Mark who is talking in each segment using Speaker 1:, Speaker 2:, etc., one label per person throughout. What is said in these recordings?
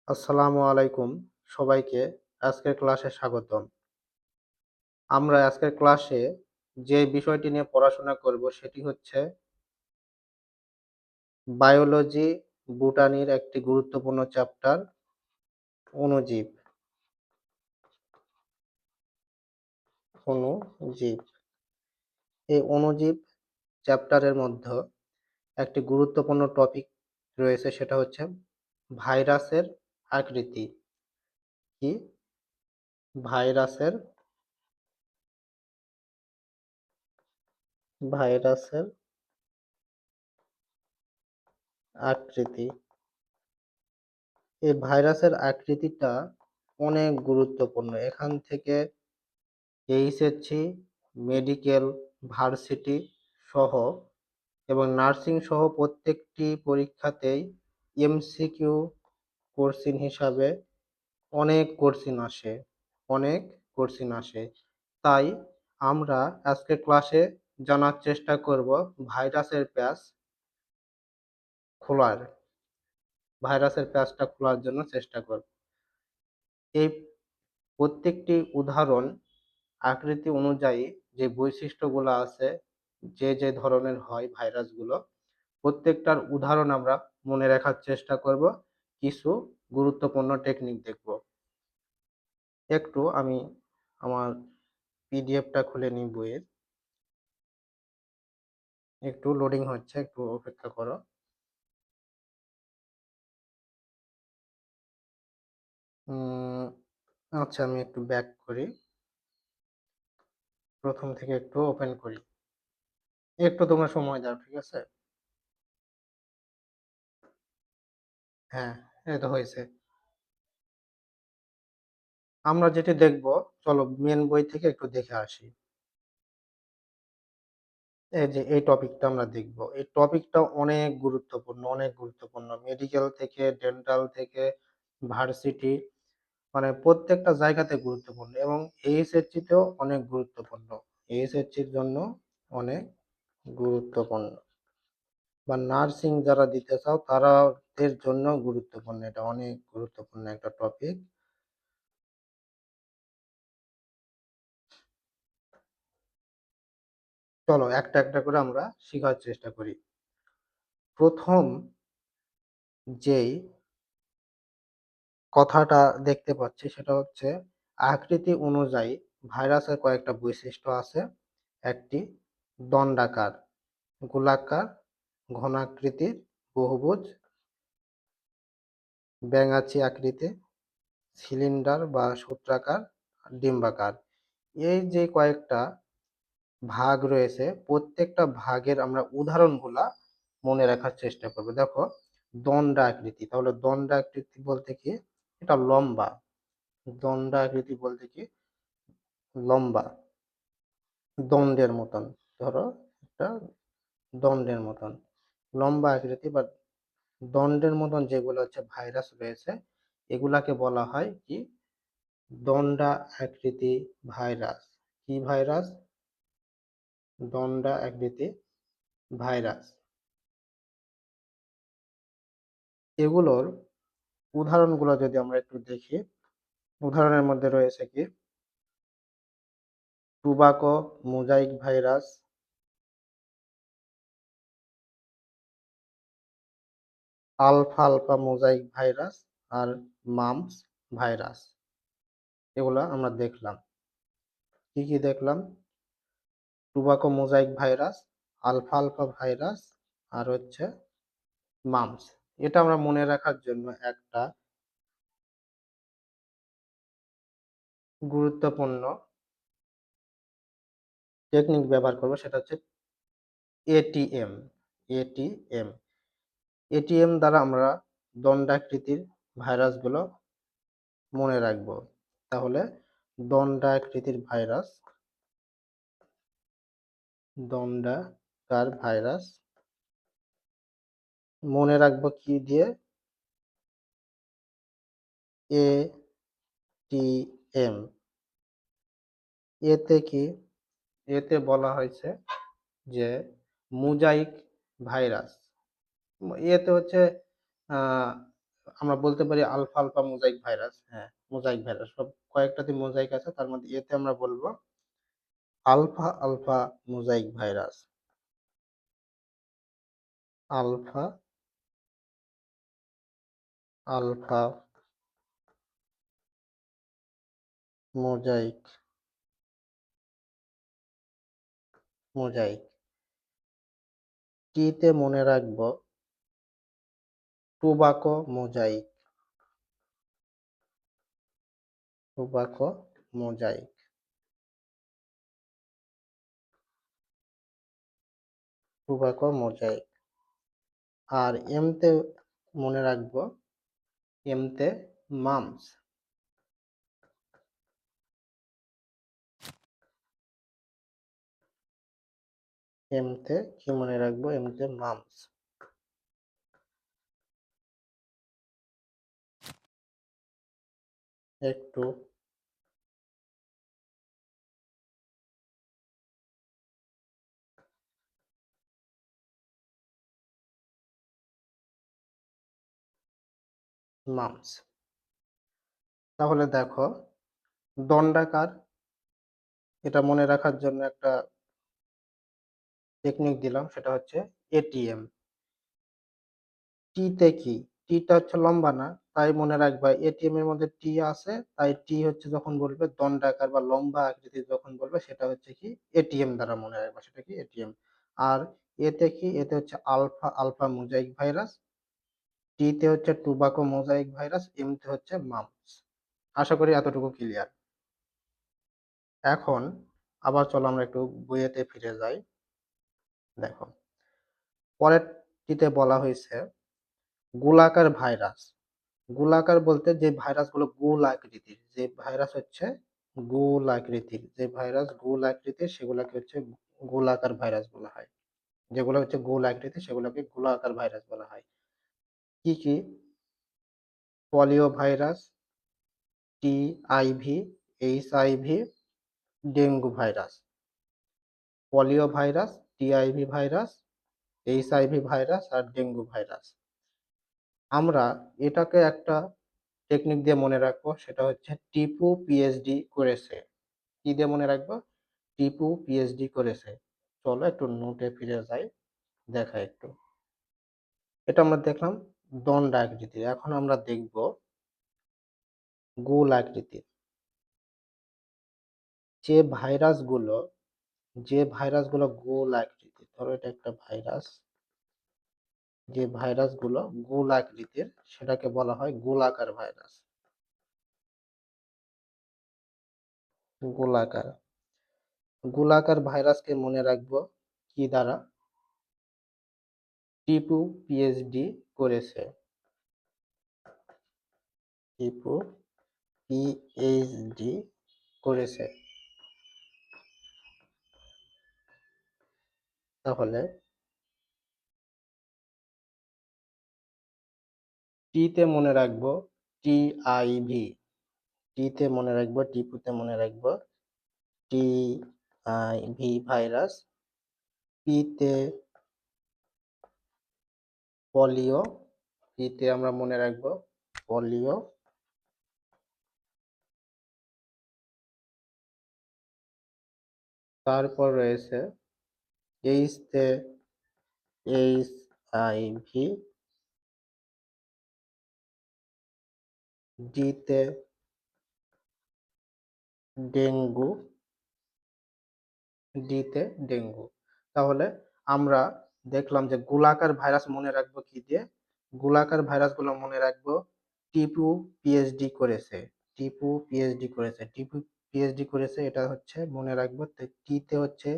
Speaker 1: আসসালামু আলাইকুম সবাইকে আজকের ক্লাসে স্বাগতম। আমরা আজকের ক্লাসে যে বিষয়টি নিয়ে পড়াশোনা করব সেটি হচ্ছে বায়োলজি বুটানির একটি গুরুত্বপূর্ণ চ্যাপ্টার অণুজীব। অণুজীব এই অণুজীব চ্যাপ্টারের মধ্যে একটি গুরুত্বপূর্ণ টপিক রয়েছে, সেটা হচ্ছে ভাইরাসের আকৃতি। কি? ভাইরাসের ভাইরাসের আকৃতি। এই ভাইরাসের আকৃতিটা অনেক গুরুত্বপূর্ণ। এখান থেকে এইচএসসি, মেডিকেল, ভার্সিটি সহ এবং নার্সিং সহ প্রত্যেকটি পরীক্ষাতেই এমসিকিউ কোশ্চেন হিসাবে অনেক কোশ্চেন আসে। তাই আমরা আজকের ক্লাসে জানার চেষ্টা করব ভাইরাসের প্যাচ খোলার ভাইরাসের প্যাচটা খোলার জন্য চেষ্টা করব। এই প্রত্যেকটি উদাহরণ আকৃতি অনুযায়ী যে বৈশিষ্ট্যগুলো আছে, যে ধরনের হয় ভাইরাসগুলো, প্রত্যেকটার উদাহরণ আমরা মনে রাখার চেষ্টা করব। কিছু গুরুত্বপূর্ণ টেকনিক দেখব। একটু আমি আমার পিডিএফটা খুলে নিই বইয়ের। একটু লোডিং হচ্ছে, একটু অপেক্ষা করো। আচ্ছা, আমি একটু ব্যাক করি, প্রথম থেকে একটু ওপেন করি। একটু তোমরা সময় দাও, ঠিক আছে? হ্যাঁ, এই তো হয়েছে। আমরা যেটি দেখব, চলো মেন বই থেকে একটু দেখে আসি। এই যে এই টপিকটা আমরা দেখব, এই টপিকটা অনেক গুরুত্বপূর্ণ। মেডিকেল থেকে, ডেন্টাল থেকে, ভার্সিটি, মানে প্রত্যেকটা জায়গাতে গুরুত্বপূর্ণ এবং এইচএসসি তেও অনেক গুরুত্বপূর্ণ। এইচএসসির জন্য অনেক গুরুত্বপূর্ণ, বা নার্সিং যারা দিতে চাও তাদের জন্য গুরুত্বপূর্ণ। এটা অনেক গুরুত্বপূর্ণ একটা টপিক। চলো একটা একটা করে আমরা শেখার চেষ্টা করি। প্রথম যেই কথাটা দেখতে পাচ্ছি সেটা হচ্ছে আকৃতি অনুযায়ী ভাইরাসের কয়েকটা বৈশিষ্ট্য আছে। একটি দণ্ডাকার, গোলাকার, ঘনাকৃতির, বহুভুজ, ব্যাঙাচি আকৃতি, সিলিন্ডার বা সূত্রাকার, ডিম্বাকার। এই যে কয়েকটা ভাগ রয়েছে, প্রত্যেকটা ভাগের আমরা উদাহরণগুলা মনে রাখার চেষ্টা করব। দেখো, দণ্ডাকৃতি, তাহলে দণ্ডাকৃতি বলতে কি? এটা লম্বা। দণ্ডাকৃতি বলতে কি? লম্বা, দণ্ডের মতন। ধরো একটা দণ্ডের মতন লম্বা আকৃতি বা দণ্ডের মতন যেগুলো হচ্ছে ভাইরাস রয়েছে, এগুলাকে বলা হয় কি? দণ্ডা আকৃতি ভাইরাস। কি ভাইরাস? দণ্ডা আকৃতি ভাইরাস। এগুলোর উদাহরণগুলো যদি আমরা একটু দেখি, উদাহরণের মধ্যে রয়েছে কি? Tobacco mosaic virus, alpha mosaic virus, আর মাম্পস ভাইরাস। এগুলা আমরা দেখলাম। কি কি দেখলাম? Tobacco mosaic virus, alpha virus, আর হচ্ছে মাম্পস। এটা আমরা মনে রাখার জন্য একটা গুরুত্বপূর্ণ টেকনিক ব্যবহার করব, সেটা হচ্ছে এটিএম। এটিএম এটিএম দ্বারা আমরা দণ্ডাকৃতির ভাইরাসগুলো মনে রাখব। তাহলে দণ্ডাকৃতির ভাইরাস, দণ্ডাকার ভাইরাস মনে রাখবো কি দিয়ে? এটিএম। এতে কি? এতে বলা হয়েছে যে মোজাইক ভাইরাস। এতে হচ্ছে আমরা বলতে পারি আলফা, আলফা মোজাইক ভাইরাস। হ্যাঁ, মোজাইক ভাইরাস। সব কয়েকটাতে মোজাইক আছে। তার মধ্যে এতে আমরা বলব alpha, alpha mosaic virus. Alpha, alpha mosaic, mosaic. T তে মনে রাখব tobacco mosaic, tobacco mosaic, tobacco mosaic. আর এম তে মনে রাখব এম তে মামস, এম তে কি মনে রাখবো? এম তে মামস। একটু মামস। তাহলে দেখো দণ্ডাকার, এটা মনে রাখার জন্য একটা টেকনিক দিলাম, সেটা হচ্ছে এটিএম। টি তে কি? টিটা হচ্ছে লম্বা না, তাই মনে রাখবা এটিএম এর মধ্যে টি আছে, তাই টি হচ্ছে যখন বলবে দণ্ডাকার বা লম্বা আকৃতির যখন বলবে সেটা হচ্ছে কি এটিএম দ্বারা মনে রাখবা, সেটা কি এটিএম। আর এতে কি? এতে হচ্ছে আলফা, আলফা মোজাইক ভাইরাস। টি তে হচ্ছে টোবাকো মোজাইক ভাইরাস, এম তে হচ্ছে মামস। আশা করি এতটুকু ক্লিয়ার। এখন আবার চলো আমরা একটু বইয়েতে ফিরে যাই। দেখো পরেরটিতে বলা হয়েছে গোলাকার ভাইরাস। গোলাকার বলতে যে ভাইরাসগুলো গোল আকৃতির, যে ভাইরাস হচ্ছে গোল আকৃতির, যে ভাইরাস গোল আকৃতির সেগুলোকে হচ্ছে গোলাকার ভাইরাস বলা হয়। যেগুলো হচ্ছে গোল আকৃতির সেগুলোকে গোলাকার ভাইরাস বলা হয়। কি কি? Polio virus, TIV, HIV, dengue virus. Polio virus, TIV virus, HIV virus আর ডেঙ্গু ভাইরাস। আমরা এটাকে একটা টেকনিক দিয়ে মনে রাখবো, সেটা হচ্ছে টিপু পিএইচডি করেছে। কি দিয়ে মনে রাখবো? টিপু পিএইচডি করেছে। চলো একটু নোটে ফিরে যাই, দেখা একটু। এটা আমরা দেখলাম দণ্ড আকৃতির। এখন আমরা দেখব গোল আকৃতির। যে ভাইরাসগুলো, যে ভাইরাসগুলো গোল আকৃতির, ধরো এটা একটা ভাইরাস, যে ভাইরাসগুলো গোল আকৃতির সেটাকে বলা হয় গোলাকার ভাইরাস। গোলাকার, গোলাকার ভাইরাসকে মনে রাখবো কি দ্বারা? টিপু পিএইচডি করেছে। টিপু পিএইচডি করেছে। তাহলে টি তে মনে রাখবো টিআইভি, টি তে মনে রাখবো, টিপুতে মনে রাখবো টিআইভি ভাইরাস। পি তে পলিও, পি তে আমরা মনে রাখবো পলিও। তারপর রয়েছে এইচ তে এইচআইভি, ডি তে ডেঙ্গু, ডি তে ডেঙ্গু। তাহলে আমরা দেখলাম যে গোলাকার ভাইরাস মনে রাখবো কি দিয়ে? গোলাকার ভাইরাসগুলো মনে রাখবো টিপু পিএইচডি করেছে। টিপু পিএইচডি করেছে, টিপু পিএইচডি করেছে, এটা হচ্ছে মনে রাখবো। টি তে হচ্ছে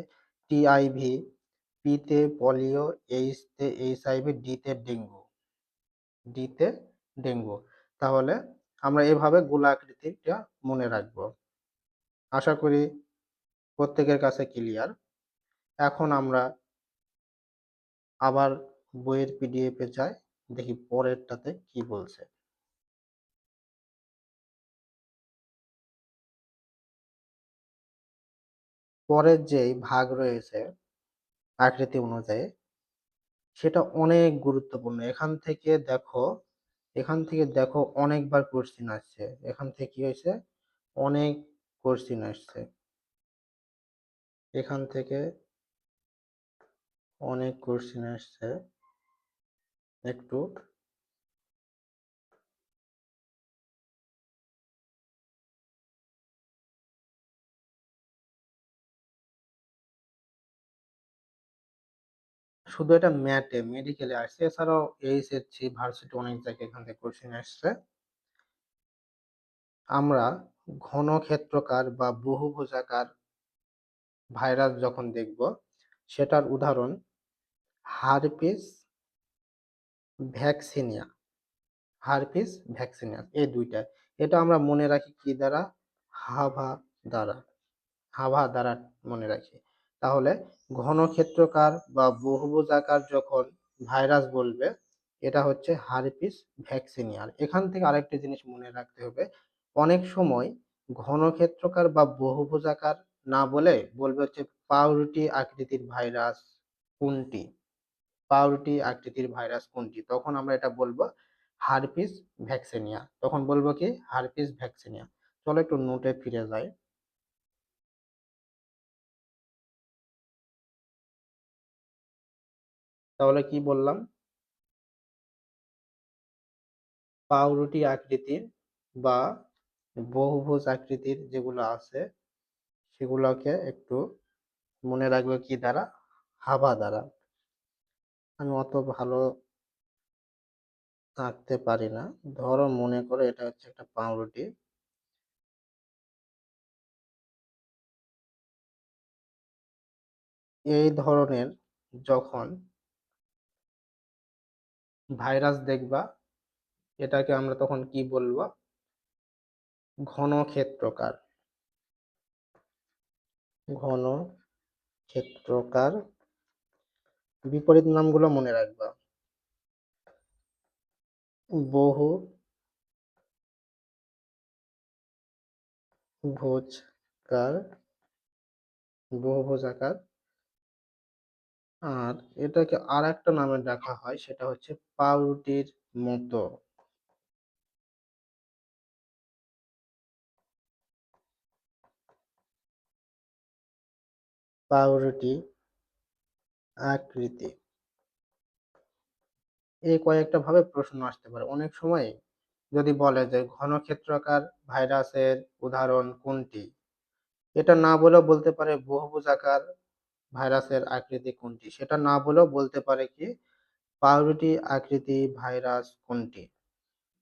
Speaker 1: টিআইভি, পি তে পোলিও, এইচ তে এইচআইভি, ডি তে ডেঙ্গু, ডি তে ডেঙ্গু। তাহলে আমরা এভাবে গোলা আকৃতিটা মনে রাখবো। আশা করি প্রত্যেকের কাছে ক্লিয়ার। এখন আমরা আবার বইয়ের পিডিএফ এ যাই, দেখি পরেরটাতে কি বলছে। পরের যেই ভাগ রয়েছে আকৃতি অনুযায়ী, সেটা অনেক গুরুত্বপূর্ণ। এখান থেকে দেখো এখান থেকে দেখো অনেকবার কোশ্চিন আসছে, এখান থেকে কি হয়েছে, অনেক কোশ্চিন আসছে, এখান থেকে অনেক কোশ্চিন আসছে। একটু শুধু এটা ম্যাটে মেডিকেলে আসছে, এছাড়াও এইচএসসি ভার্সিটি অনেক জায়গায় এখান থেকে কোশ্চিন আসছে। আমরা ঘনক্ষেত্রকার বা বহুভুজাকার ভাইরাস যখন দেখব, সেটার উদাহরণ হারপিস ভ্যাকসিনিয়া, হারপিস ভ্যাকসিনিয়া এই দুইটা। এটা আমরা মনে রাখি কি দ্বারা, হাভা দ্বারা, হাভা দ্বারা মনে রাখি। তাহলে ঘনক্ষেত্রকার বা বহুভুজাকার যখন ভাইরাস বলবে, এটা হচ্ছে হারপিস ভ্যাকসিনিয়ার। এখান থেকে আরেকটি জিনিস মনে রাখতে হবে, অনেক সময় ঘনক্ষেত্রকার বা বহুভুজাকার না বলে বলবে হচ্ছে পাউরুটি আকৃতির ভাইরাস কোনটি, পাউরুটি আকৃতির ভাইরাস কোনটি, তখন আমরা এটা বলবো হারপিস ভ্যাকসিনিয়া, তখন বলবো কি হারপিস ভ্যাকসিনিয়া। চলো একটু নোটে ফিরে যাই। তাহলে কি বললাম, পাউরুটি আকৃতির বা বহুভুজ আকৃতির যেগুলো আছে সেগুলোকে একটু মনে রাখবে কি দ্বারা, হাভা দ্বারা। আমি অত ভালো আঁকতে পারি না, ধরো মনে করো এটা হচ্ছে একটা পাউরুটি। এই ধরনের যখন ভাইরাস দেখবা, এটাকে আমরা তখন কি বলবো, ঘনক্ষেত্রকার, ঘনক্ষেত্রকার। বিপরীত নামগুলো মনে রাখবা, বহু ভোজকার, বহুভুজাকার। আর এটাকে আর একটা নামে ডাকা হয়, সেটা হচ্ছে পাউরুটির মতো, পাউরুটি আকৃতি। এই কয়েকটা ভাবে প্রশ্ন আসতে পারে অনেক সময়। যদি বলে যে ঘনক্ষেত্রাকার ভাইরাসের উদাহরণ কোনটি, এটা না বলেও বলতে পারে বহুভুজাকার ভাইরাসের আকৃতি কোনটি, সেটা না বলেও বলতে পারে কি পাউরুটি আকৃতি ভাইরাস কোনটি।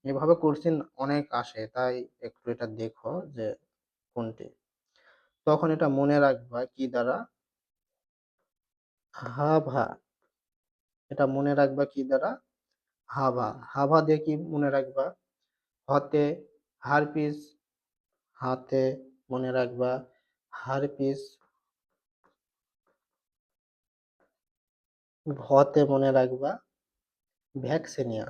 Speaker 1: এভাবে কোশ্চিন অনেক আসে, তাই একটু এটা দেখো যে কোনটি। তখন এটা মনে রাখবা কি দ্বারা, হাভা। এটা মনে রাখবা কি দ্বারা, হাভা। হাভা দিয়ে কি মনে রাখবা, হতে হারপিস, হাতে মনে রাখবা হারপিস, ভতে মনে রাখবা ভ্যাকসিনিয়া,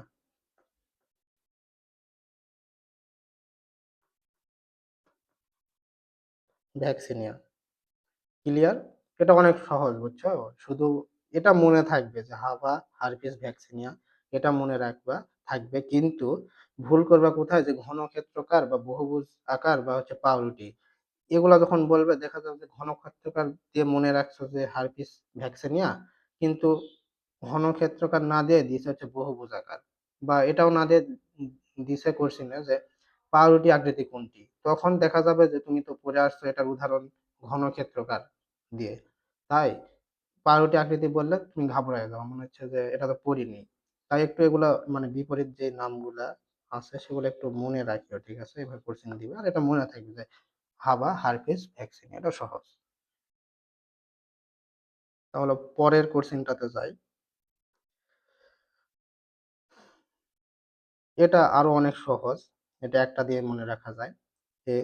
Speaker 1: ভ্যাকসিনিয়া। ক্লিয়ার? এটা অনেক সহজ বুঝছো, শুধু এটা মনে থাকবে যে হাভা হারপিস ভ্যাকসিনিয়া, এটা মনে রাখবা থাকবে। কিন্তু ভুল করবা কোথায়, যে ঘনক্ষেত্রকার বা বহুভুজ আকার বা হচ্ছে পাউরুটি, এগুলা যখন বলবে দেখা যাবে যে ঘনক্ষেত্রকার দিয়ে মনে রাখছো যে হারপিস ভ্যাকসিনিয়া, কিন্তু ঘনক্ষেত্রকার না দিয়ে দিছে হচ্ছে বহুভুজাকার, বা এটাও না দিয়ে দিছে কোশ্চিনে যে পাউরুটি আকৃতি কোনটি, তখন দেখা যাবে যে তুমি তো পড়ে আসছো এটার উদাহরণ ঘনক্ষেত্রকার দিয়ে। তাই পাউরুটি আকৃতি বললে তুমি ঘাবড়ায় যাও, মনে হচ্ছে যে এটা তো পড়িনি। তাই একটু এগুলা মানে বিপরীত যে নামগুলা আছে সেগুলো একটু মনে রাখিও, ঠিক আছে? এভাবে কোশ্চেন দিবে আর এটা মনে থাকবে যে হাবা হারপিস ভ্যাকসিন, এটা সহজ। তাহলে পরের কোশ্চেনটাতে যাই। এটা আরো অনেক সহজ, এটা একটা দিয়ে মনে রাখা যায় যে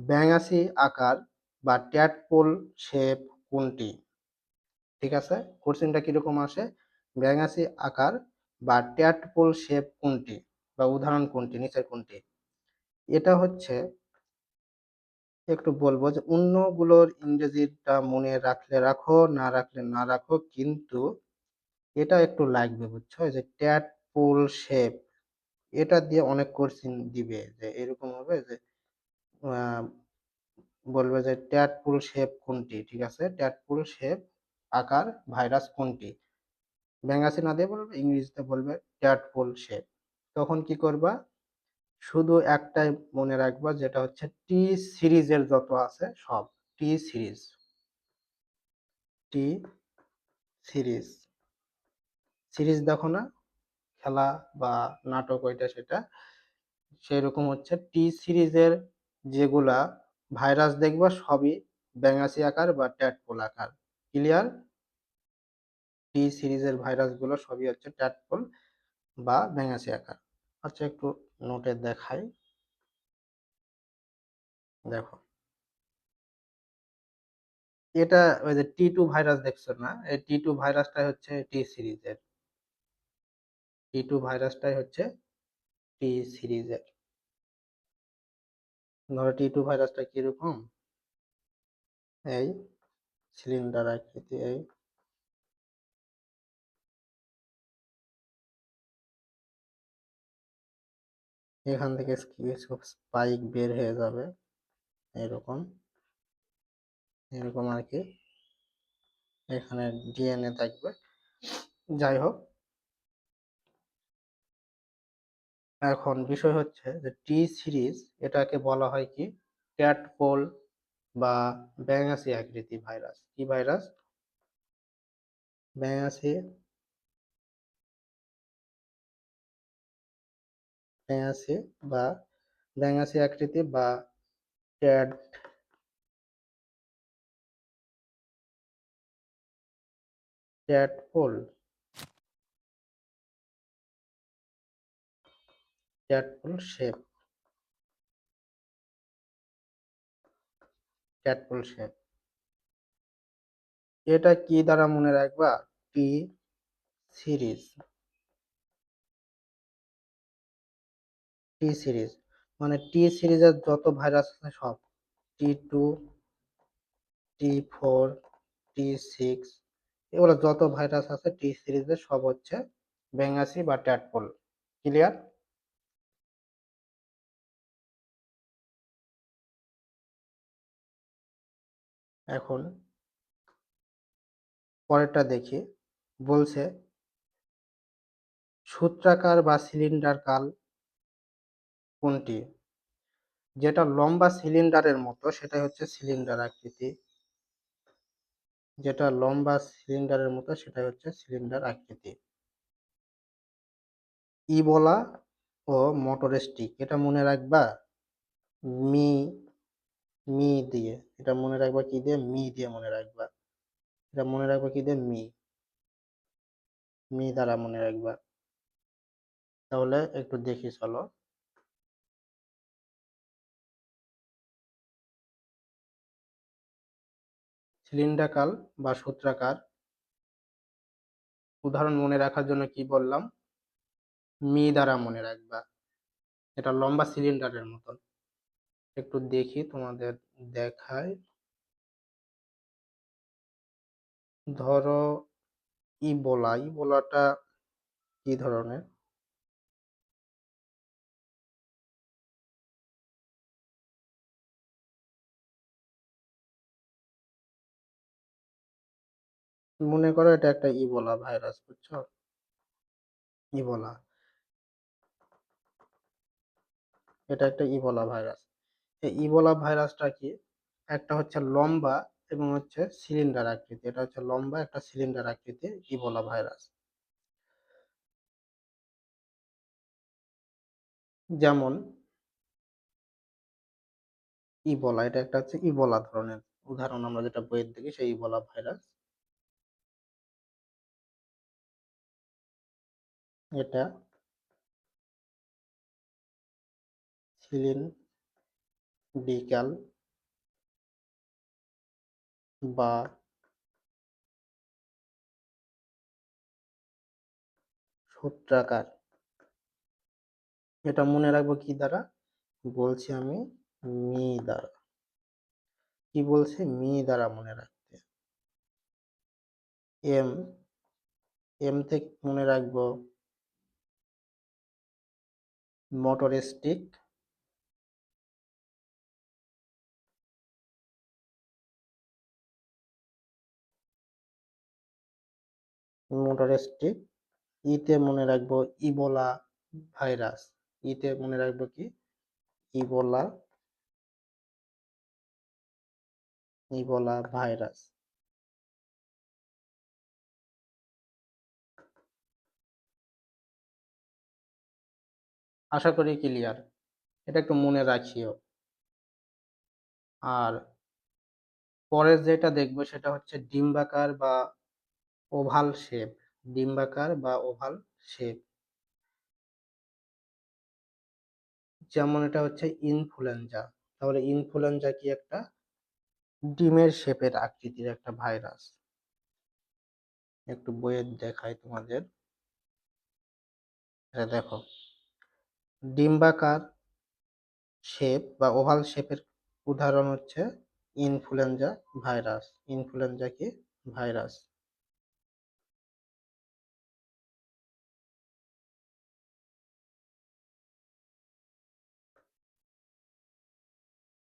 Speaker 1: ব্যাঙাচি আকার বা ট্যাডপোল শেপ কোনটি। ঠিক আছে, কোশ্চেনটা কিরকম আসে, ব্যাঙাচি আকার বা ট্যাডপোল শেপ কোনটি, বা উদাহরণ কোনটি, নিচের কোনটি। এটা হচ্ছে, একটু বলবো যে অন্যগুলোর ইংরেজিটা মনে রাখলে রাখো, না রাখলে না রাখো, কিন্তু এটা একটু লাগবে বুঝছো, যে ট্যাডপোল শেপ, এটা দিয়ে অনেক কোশ্চিন দিবে, যে এরকম হবে যে আহ, বলবে যে ট্যাডপুল শেপ কোনটি, ঠিক আছে, ট্যাডপুল শেপ আকার ভাইরাস কোনটি, ব্যাঙাচি না দিয়ে বলবে, ইংরেজিতে বলবে ট্যাডপোল শেপ। তখন কি করবা, শুধু একটাই মনে রাখবা, যেটা হচ্ছে টি সিরিজের যত আছে সব, টি সিরিজ, টি সিরিজ, সিরিজ দেখো না, খেলা বা নাটক ওইটা সেটা, সেরকম হচ্ছে টি সিরিজের যেগুলা ভাইরাস দেখবা সবই ব্যাঙাচি আকার বা ট্যাডপোল আকার। ক্লিয়ার? টি সিরিজের ভাইরাস গুলো সবই হচ্ছে ট্যাডপোল বা ব্যাঙাচি আকার। আচ্ছা, একটু নোটে দেখাই, দেখো, এটা ওই যে টি টু ভাইরাস দেখছো না, এই টি টু ভাইরাসটাই হচ্ছে টি সিরিজের, টি টু ভাইরাসটাই হচ্ছে টি সিরিজের। ধরো টি টু ভাইরাসটা কিরকম, এই সিলিন্ডার আকৃতি, এই এখান থেকে কিছু স্পাইক বের হয়ে যাবে, এরকম, এরকম আর কি, এখানে ডিএনএ থাকবে। যাই হোক, এখন বিষয় হচ্ছে যে টি সিরিজ এটাকে বলা হয় কি, ট্যাডপোল বা ব্যাঙাচি আকৃতি ভাইরাস। কি ভাইরাস? ব্যাঙাচি, ব্যাঙাচি বা ব্যাঙাচি আকৃতি বা Tad, tadpole, tadpole shape, tadpole shape. এটা কি দ্বারা মনে রাখবা? টি সিরিজ, টি সিরিজ মানে টি সিরিজের যত ভাইরাস আছে সব, টি2, টি4, টি6, এগুলো যত ভাইরাস আছে টি সিরিজের সব হচ্ছে ব্যাঙাচি বা ট্যাডপোল। ক্লিয়ার? এখন পরেরটা দেখি, বলছে সূত্রাকার বা সিলিন্ডার কোনটি, যেটা লম্বা সিলিন্ডারের মতো সেটাই হচ্ছে সিলিন্ডার আকৃতি, যেটা লম্বা সিলিন্ডারের মতো সেটাই হচ্ছে সিলিন্ডার আকৃতি। ইবোলা ও মোটর স্টিক, এটা মনে রাখবা মি, মি দিয়ে, এটা মনে রাখবা কি দিয়ে, মি দিয়ে মনে রাখবা, এটা মনে রাখবা কি দিয়ে, মি, মি দ্বারা মনে রাখবা। তাহলে একটু দেখি চলো, সিলিন্ডাকাল বা সূত্রাকার উদাহরণ মনে রাখার জন্য কি বললাম, মি দ্বারা মনে রাখবা, এটা লম্বা সিলিন্ডারের মতন। একটু দেখি তোমাদের দেখায়, ধরো ইবোলা, ইবোলাটা কি ধরনের, মনে করো এটা একটা ইবোলা ভাইরাস, বুঝছো, ইবোলা, এটা একটা ইবোলা ভাইরাস। এই ইবোলা ভাইরাসটা কি, একটা হচ্ছে লম্বা এবং হচ্ছে সিলিন্ডার আকৃতি, এটা হচ্ছে লম্বা একটা সিলিন্ডার আকৃতির ইবোলা ভাইরাস। যেমন ইবোলা, এটা একটা হচ্ছে ইবোলা ধরনের উদাহরণ, আমরা যেটা বইয়ের দেখি সেই ইবোলা ভাইরাস। এটা সিলিন্ডিকাল বা সূত্রাকার, এটা মনে রাখবো কি দ্বারা, বলছি আমি মি দ্বারা, কি বলছি, মি দ্বারা মনে রাখতে। এম, এম থেকে মনে রাখবো মোটর স্টিক, মোটর স্টিক। ইতে মনে রাখবো ইবোলা ভাইরাস। ইতে মনে রাখবো কি? Ebola, Ebola virus. আশা করি ক্লিয়ার। এটা একটু মনে রাখিও। আর পরের যেটা দেখবো সেটা হচ্ছে ডিম্বাকার বা ওভাল শেপ। ডিম্বাকার বা ওভাল শেপ, যেমন এটা হচ্ছে ইনফ্লুয়েঞ্জা। তাহলে ইনফ্লুয়েঞ্জা কি? একটা ডিমের শেপের আকৃতির একটা ভাইরাস। একটু বইয়ে দেখাই তোমাদের। এটা দেখো, ডিম্বাকার শেপ বা ওভাল শেপের উদাহরণ হচ্ছে ইনফ্লুয়েঞ্জা ভাইরাস। ইনফ্লুয়েঞ্জা কি? ভাইরাস।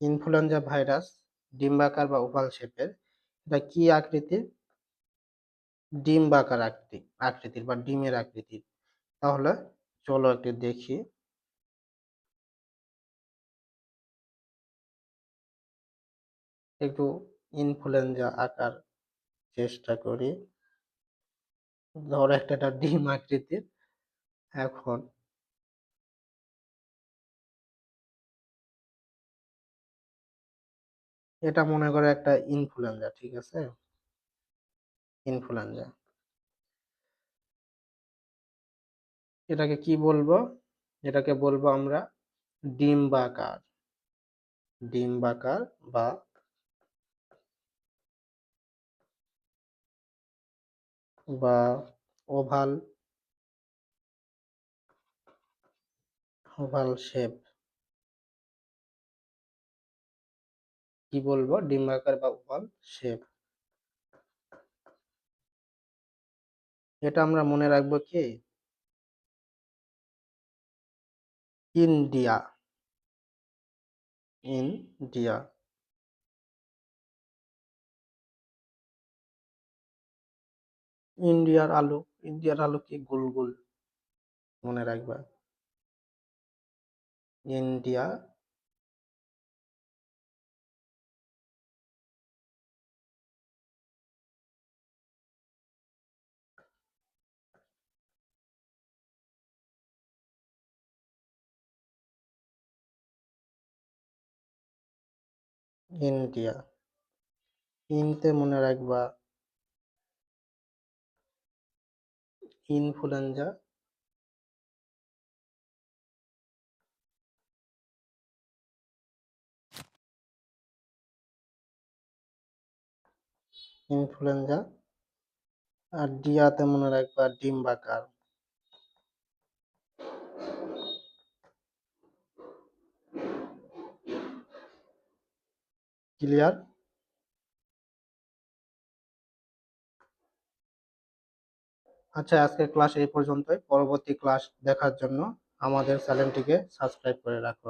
Speaker 1: ইনফ্লুয়েঞ্জা ভাইরাস ডিম্বাকার বা ওভাল শেপের। এটা কি আকৃতির? ডিম্বাকার আকৃতির বা ডিমের আকৃতির। তাহলে চলো একটু দেখি। একটু ইনফ্লুয়েঞ্জা আঁকার চেষ্টা করি। ধরো একটা ডিম আকৃতির। এখন এটা মনে করো একটা ইনফ্লুয়েঞ্জা, ঠিক আছে? ইনফ্লুয়েঞ্জা। এটাকে কি বলবো? এটাকে বলবো আমরা ডিম্বাকার। ডিম্বাকার বা বা ওভাল, ওভাল শেপ। কি বলবো? ডিম্বাকার বা ওভাল শেপ। এটা আমরা মনে রাখবো কি? ইন্ডিয়া। ইন্ডিয়া। ইন্ডিয়ার আলু। ইন্ডিয়ার আলু কি? গোল গোল। মনে রাখবা। ইন্ডিয়া। ইন্ডিয়া। ইনতে মনে রাখবা ইনফ্লুয়েঞ্জা। ইনফ্লুয়েঞ্জা। আর ডিয়াতে মনে রাখবা ডিম্বাকার। ক্লিয়ার? আচ্ছা, আজকের ক্লাস এই পর্যন্তই। পরবর্তী ক্লাস দেখার জন্য আমাদের চ্যানেলটিকে সাবস্ক্রাইব করে রাখো।